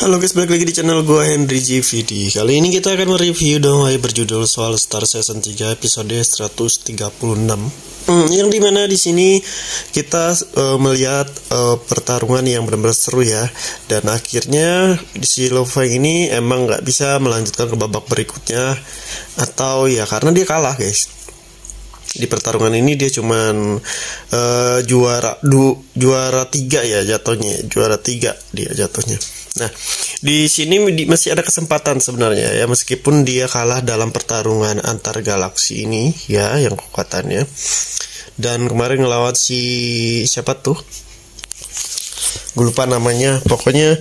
Halo guys, balik lagi di channel gue Henry GVD. Kali ini kita akan mereview dongeng berjudul Soul Star Season 3 episode 136. Yang dimana di sini kita melihat pertarungan yang benar-benar seru ya. Dan akhirnya si Lu Feng ini emang nggak bisa melanjutkan ke babak berikutnya, atau ya karena dia kalah guys. Di pertarungan ini dia cuman juara 3 ya jatuhnya, juara 3 dia jatuhnya. Nah, di sini masih ada kesempatan sebenarnya ya, meskipun dia kalah dalam pertarungan antar galaksi ini ya, yang kekuatannya. Dan kemarin ngelawan si siapa tuh? Gue lupa namanya. Pokoknya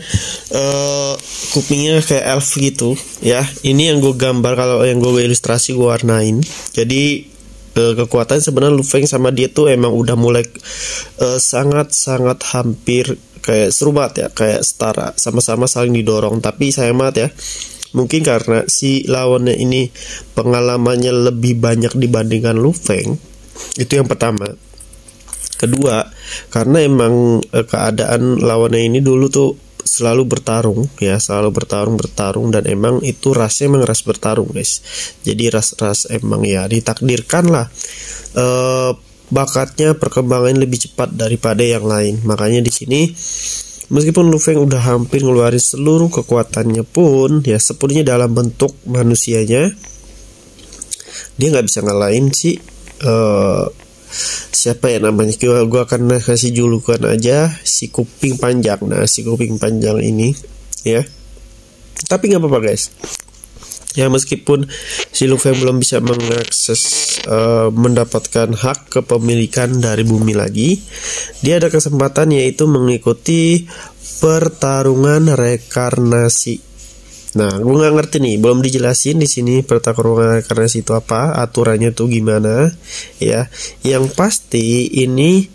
kupingnya kayak elf gitu ya. Ini yang gue gambar, kalau yang gue ilustrasi gue warnain. Jadi kekuatan sebenarnya Lu Feng sama dia tuh emang udah mulai sangat-sangat hampir kayak seru banget ya, kayak setara, sama-sama saling didorong. Tapi sayang banget ya, mungkin karena si lawannya ini pengalamannya lebih banyak dibandingkan Lu Feng. Itu yang pertama. Kedua, karena emang keadaan lawannya ini dulu tuh selalu bertarung ya, selalu bertarung, dan emang itu rasnya emang ras bertarung guys. Jadi ras emang ya ditakdirkan lah bakatnya perkembangan lebih cepat daripada yang lain. Makanya di sini meskipun Lu Feng udah hampir ngeluarin seluruh kekuatannya pun ya, sepenuhnya dalam bentuk manusianya, dia nggak bisa ngalahin si siapa ya namanya, gue akan kasih julukan aja, si kuping panjang. Nah, si kuping panjang ini ya, tapi nggak apa-apa guys ya, meskipun si Lu Feng belum bisa mengakses mendapatkan hak kepemilikan dari bumi lagi, dia ada kesempatan yaitu mengikuti pertarungan rekarnasi. Nah, gue nggak ngerti nih, belum dijelasin di sini pertarungan rekarnasi itu apa, aturannya tuh gimana ya. Yang pasti ini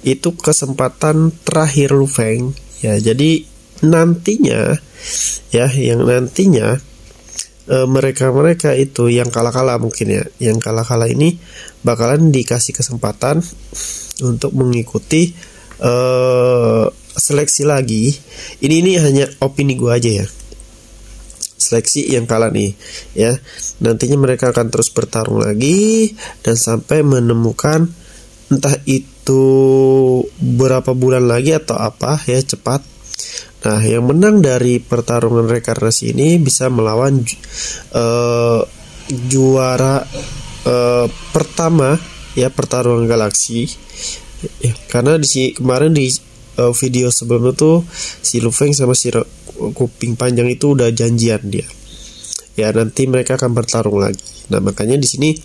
itu kesempatan terakhir Lu Feng ya. Jadi nantinya ya, yang nantinya mereka itu yang kalah mungkin ya, yang kalah ini bakalan dikasih kesempatan untuk mengikuti seleksi lagi. Ini hanya opini gue aja ya, seleksi yang kalah nih ya, nantinya mereka akan terus bertarung lagi dan sampai menemukan entah itu berapa bulan lagi atau apa ya, cepat. Nah, yang menang dari pertarungan rekarnasi ini bisa melawan juara pertama ya, pertarungan galaksi ya, karena kemarin di video sebelumnya tuh si Lu Feng sama si kuping panjang itu udah janjian dia ya, nanti mereka akan bertarung lagi. Nah, makanya di sini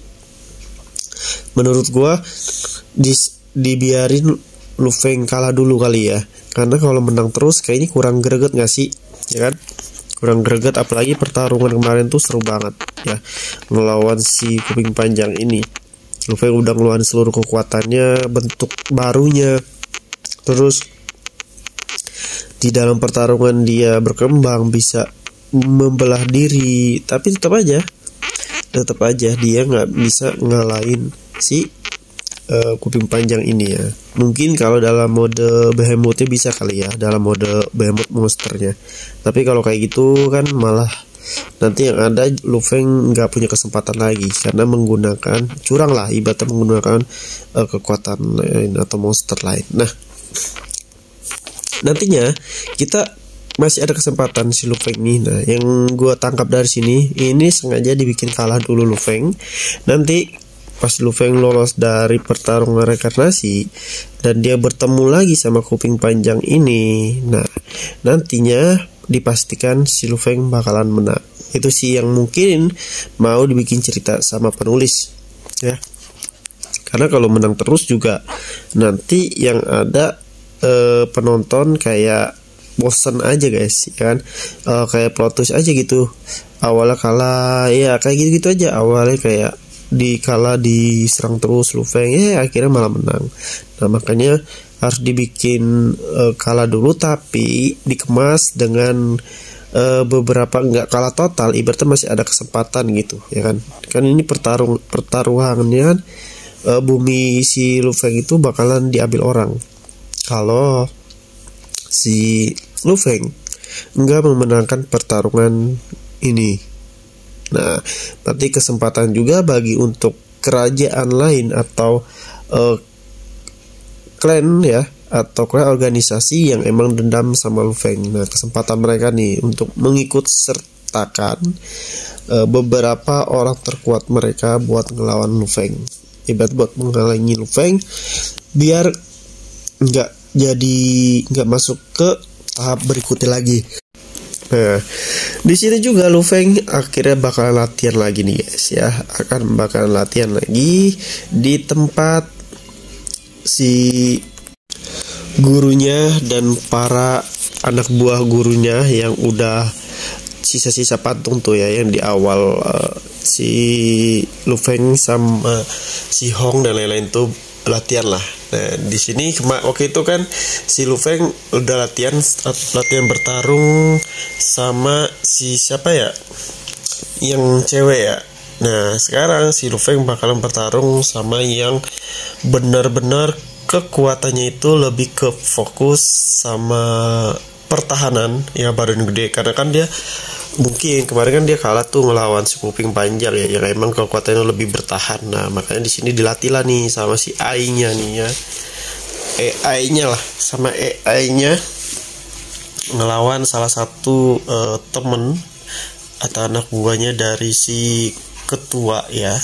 menurut gua dibiarin Lu Feng kalah dulu kali ya, karena kalau menang terus kayaknya kurang greget gak sih ya kan, kurang greget. Apalagi pertarungan kemarin tuh seru banget ya, ngelawan si kuping panjang ini. Lu Feng udah ngeluarin seluruh kekuatannya, bentuk barunya, terus di dalam pertarungan dia berkembang, bisa membelah diri, tapi tetap aja dia nggak bisa ngalahin si kuping panjang ini ya. Mungkin kalau dalam mode behemothnya bisa kali ya, dalam mode behemoth monsternya. Tapi kalau kayak gitu kan malah nanti yang ada Lu Feng nggak punya kesempatan lagi, karena menggunakan curang lah, ibaratnya menggunakan kekuatan lain atau monster lain. Nah, nantinya kita masih ada kesempatan si Lu Feng nih. Nah, yang gue tangkap dari sini, ini sengaja dibikin kalah dulu Lu Feng. Nanti pas Lu Feng lolos dari pertarungan rekarnasi dan dia bertemu lagi sama kuping panjang ini, nah nantinya dipastikan si Lu Feng bakalan menang. Itu sih yang mungkin mau dibikin cerita sama penulis ya, karena kalau menang terus juga nanti yang ada penonton kayak bosen aja guys ya kan, kayak plot twist aja gitu, awalnya kalah ya kayak gitu aja, awalnya kayak diserang terus Lu Feng ya, akhirnya malah menang. Nah, makanya harus dibikin kalah dulu tapi dikemas dengan beberapa, nggak kalah total, ibaratnya masih ada kesempatan gitu ya kan. Kan ini pertaruhannya kan, bumi si Lu Feng itu bakalan diambil orang kalau si Lu Feng nggak memenangkan pertarungan ini. Nah, nanti kesempatan juga bagi untuk kerajaan lain atau klan ya, atau klan organisasi yang emang dendam sama Lu Feng. Nah, kesempatan mereka nih untuk mengikut sertakan beberapa orang terkuat mereka buat ngelawan Lu Feng. Ibarat buat menghalangi Lu Feng biar nggak masuk ke tahap berikutnya lagi. Nah, di sini juga Lu Feng akhirnya bakalan latihan lagi nih guys ya, bakalan latihan lagi di tempat si gurunya dan para anak buah gurunya yang udah sisa-sisa patung tuh ya, yang di awal si Lu Feng sama si Hong dan lain-lain tuh latihan lah. Nah, di sini waktu itu kan si Lu Feng udah latihan bertarung sama si siapa ya, yang cewek ya. Nah, sekarang si Lu Feng bakalan bertarung sama yang benar-benar kekuatannya itu lebih ke fokus sama pertahanan ya, badan gede. Karena kan dia mungkin kemarin kan dia kalah tuh ngelawan si kuping panjang ya, yang emang kekuatannya lebih bertahan. Nah, makanya di sini dilatih lah nih sama si AI-nya nih ya, AI-nya lah, sama AI-nya ngelawan salah satu temen atau anak buahnya dari si ketua ya.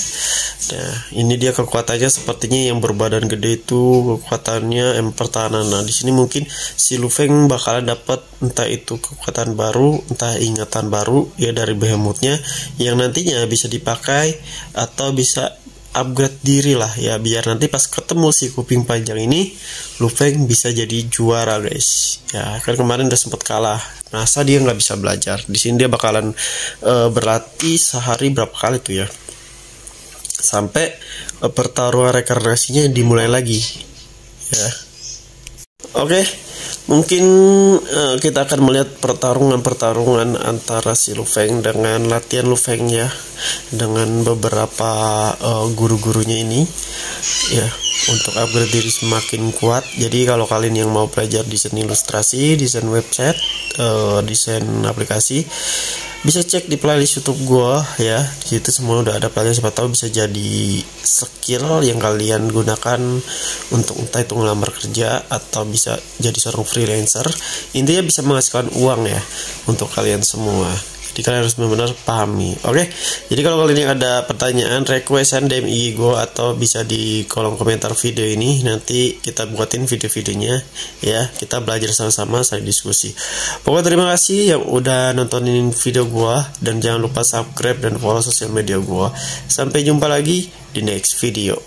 Nah, ini dia kekuatannya sepertinya yang berbadan gede itu kekuatannya pertahanan. Nah, di sini mungkin si Lu Feng bakalan dapat entah itu kekuatan baru, entah ingatan baru ya dari Behemothnya, yang nantinya bisa dipakai atau bisa upgrade diri lah ya, biar nanti pas ketemu si kuping panjang ini Lu Feng bisa jadi juara guys ya. Kan kemarin udah sempet kalah, masa dia nggak bisa belajar. Di sini dia bakalan berlatih sehari berapa kali tuh ya, sampai pertarungan rekarnasinya dimulai lagi ya. Oke, mungkin kita akan melihat pertarungan antara si Lu Feng dengan latihan Lu Feng ya, dengan beberapa guru-gurunya ini ya, untuk upgrade diri semakin kuat. Jadi kalau kalian yang mau belajar desain ilustrasi, desain website, desain aplikasi, bisa cek di playlist YouTube gua ya. Di situ semua udah ada playlist, siapa tahu bisa jadi skill yang kalian gunakan untuk entah itu ngelamar kerja atau bisa jadi seorang freelancer. Intinya bisa menghasilkan uang ya untuk kalian semua. Jadi kalian harus benar-benar pahami. Oke. Jadi kalau kalian yang ada pertanyaan, requestan DM IG gue atau bisa di kolom komentar video ini, nanti kita buatin video-videonya ya. Kita belajar sama-sama, saling diskusi. Pokoknya terima kasih yang udah nontonin video gue, dan jangan lupa subscribe dan follow sosial media gue. Sampai jumpa lagi di next video.